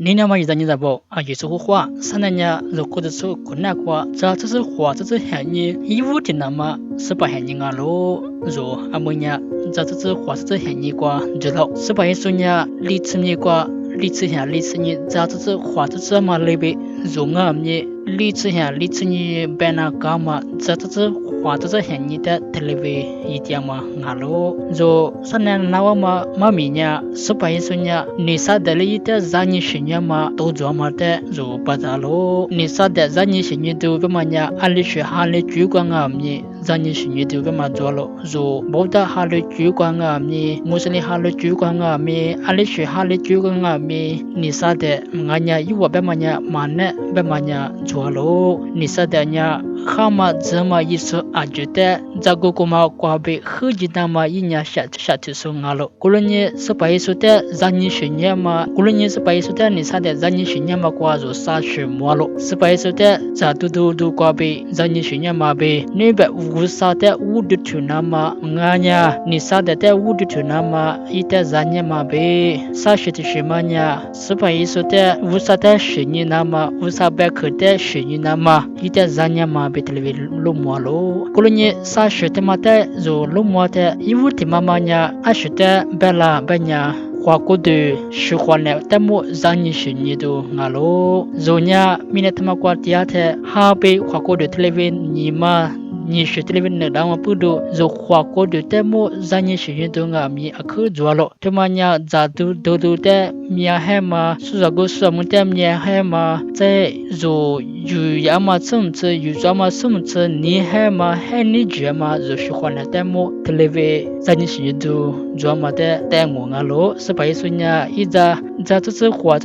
你那么一你在不啊？有时候话，三那年如果的时候困难话，这是话，这是喊你义务的那么是不喊你啊喽？如阿么呀，这是话，这是喊你瓜，知道是不？说呀，理次你瓜，理次下理次你，这是话，这是嘛那边如啊你理次下理次你别那干嘛？这是话，这是喊你的特别一点嘛啊喽？如三那那我嘛咪呀，是不说呀，你啥的了一点让你学呀嘛，都做嘛的如不咋喽？你啥的让你学你都不嘛呀？阿里学哈里主管啊你。让你学你都干嘛做了？如毛的哈里主管啊你，穆斯林哈里主管啊你，阿里学哈里主管啊你啥的？俺家有我别嘛呀，嘛呢别嘛呀做了？你啥的呀？哈嘛怎么意思啊？觉得这个干嘛挂被合计的嘛？一年下提说俺了，过了你是白说的让你学你嘛？过了你是白说的你啥的让你学你嘛？挂着啥学么了？是白说的这都挂被让你学你嘛被你别。无啥的无的去那么，俺呀，你啥的在无的去那么，一代咱也嘛呗，啥学的什么呀？是吧？意思的无啥的学你那么，无啥白课的学你那么，一代咱也嘛别特别落寞喽。过了你啥学的嘛的，就落寞的，一无的妈妈呀，俺学的白啦白呀。花过的喜欢呢，但么让你学你都俺喽，人家明天他妈过第二天，哈被花过的特别你嘛。你学的那边能让我不多，就花过的但么让你学运动啊，咪啊去做了，他妈呀，咋都的咪啊还嘛，是这个什么的咪还嘛，在就有呀嘛甚至有什么甚至你还嘛还你觉嘛，就喜欢的但么特别让你学运动做嘛的但我啊咯，是白说呀，一这花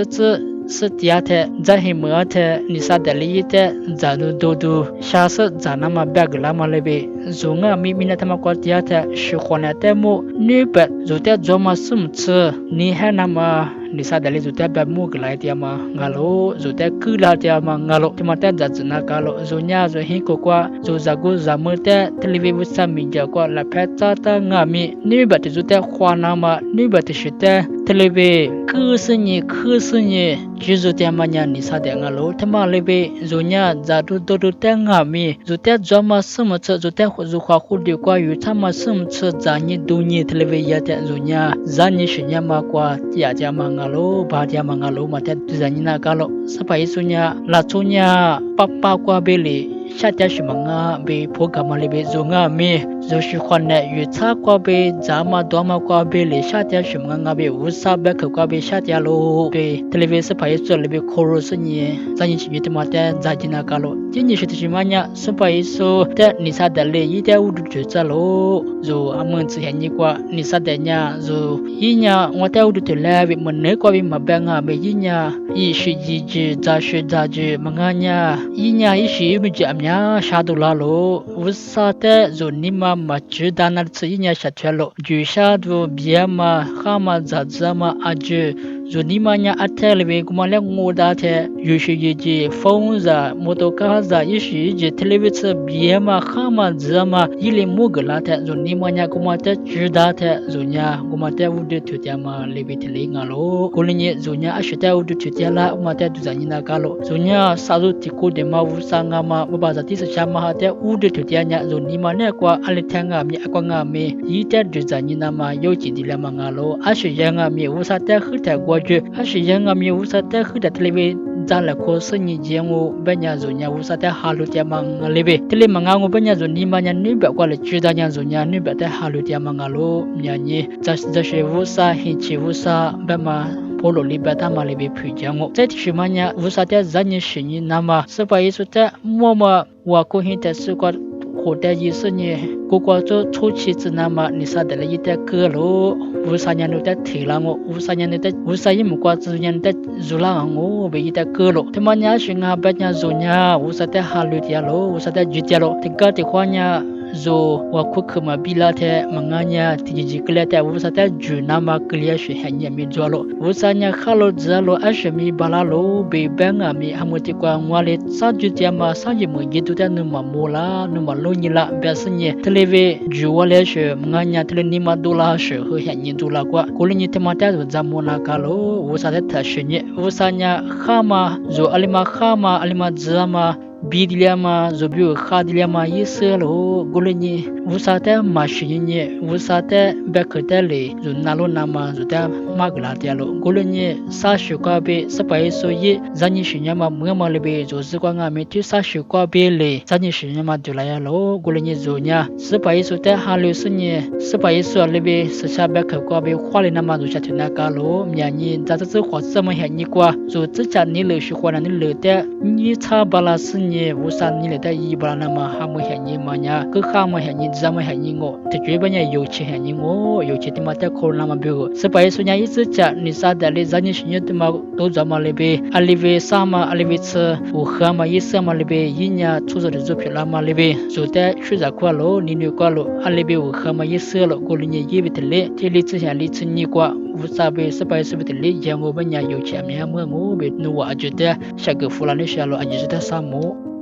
是第二天，在黑么天，你啥的里的，咱都，下次咱那么别个那么那边，如我咪那他妈过第二天，喜欢的但么，你别如的做嘛什么吃，你还那么。你啥的里就在别木个来的嘛，俺喽就在去来的嘛，俺喽，他妈在咋子那个喽，就伢就很过过，就咋个咋么的，特别不啥名叫过来拍照的俺咪，你别就在花那么，你别就是的，特别可是你，就是的嘛伢你啥的俺喽，他妈那边就伢咋都在俺咪，就在做嘛什么吃，就在就花胡的过于他妈什么吃，咋你都你特别也的就伢，让你学伢嘛过，呀家嘛。Ngalo bahagia mangalo mata tuzanina kalo sapa isunya lacunya papa kwa beli shatya shimanga be programa lebe zonga me zo shikhanna yutsa kwa be jama doma kwa beli shatya shimanga be usa be kwa be shatya lo be televise pa isu lebe khoro sunye zanyi chiyite mata zajina kalo jinyi shitishimanya sapa isu ta nisa dale yita udu tsalo zo amon tsihanyi kwa nisa danya zo yinya ngota udu telabe ne kwa bi mabanga be yinya yi shi ji za shi za ji manganya yinya yi shi mi jamnya shadula lo usa te zo nima ma chi dana tsi yinya shatelo ju shadu biama khama za zama aju zo nima nya atel be kuma le ngoda te yu shi ji phone za motoka za yi shi ji television biama khama zama yile mugla te zo nima nya kuma te chi da te zo nya kuma te ude tu te ma lebe tele ngalo kulinye zonya ashita udu tutiala umata duzanyina kalo zonya sazu tiko de ma usanga ma babaza tisa chama hate udu tutianya zonima ne kwa alitanga mi akwanga me yita duzanyina ma yochi dilama ngalo ashiyanga mi usata khita gwaje ashiyanga mi usata khita telebe zala ko sanyi jengo banya zonya usata halutia mangalebe tele mangango banya zonima nya niba kwa le chidanya zonya niba ta halutia mangalo nyanye zashe vusa hichi vusa bama polo libata malibe pujango zati shimanya vusata zanyi shinyi nama sapa isuta moma wa ko hinta sukwa khoda yisunye kokwa zo chochi tsinama nisa de yita kelo vusanya no ta thilango vusanya ne ta vusayi mukwa tsinya ta zulango be yita kelo temanya shinga banya zonya vusata halutia lo vusata jitialo tika te khwanya zo wa khukma bilate manganya tiji klete wusata junama clear she hanya mi jolo wusanya khalo jalo ashmi balalo be banga mi hamuti kwa ngwale sajutiama sajimu gituta numa mola numa lonyila besanye televe juwale she manganya telenima dola she ho hanya dola kwa kolini temata zamona kalo wusata tashinye wusanya khama zo alima zama bidliama zobio khadliama yiselo goleni wusata mashinye wusata bekatele zunalo nama zuta maglatialo goleni sashuka be sapaiso ye zanyi shinyama mwema lebe zozikwa ngame tu sashuka be le zanyi shinyama dulayalo goleni zonya sapaiso ta halu sunye sapaiso lebe sacha bekakwa be khwale nama zo chatuna kalo myanyi zatatsu khwasama hanyi kwa zo tsa ni le shukwana ni le ta ni cha bala nye wusan ni le da yi bala na ma ha mo hanyi ma nya ke kha mo hanyi za mo hanyi ngo te jwe ba nya yo chi hanyi ngo yo chi ti ma ta khol na ma be go se pa yesu nya yi tsa cha ni sa da le za ni shi te ma do za ma le be alive sama alive tsa u kha ma yi sa ma le be yi nya chu zo de zo phi la ma le be zo ta shu za kwa lo ni ni kwa lo alive u kha ma yi sa lo ko li nye yi bi te le te li tsa li tsa ni kwa wusa be se pa yesu bi te le ya ngo ba nya yo chi a mya mo ngo be no wa ju ta sha ge fu la ne sha lo a ju ta sa mo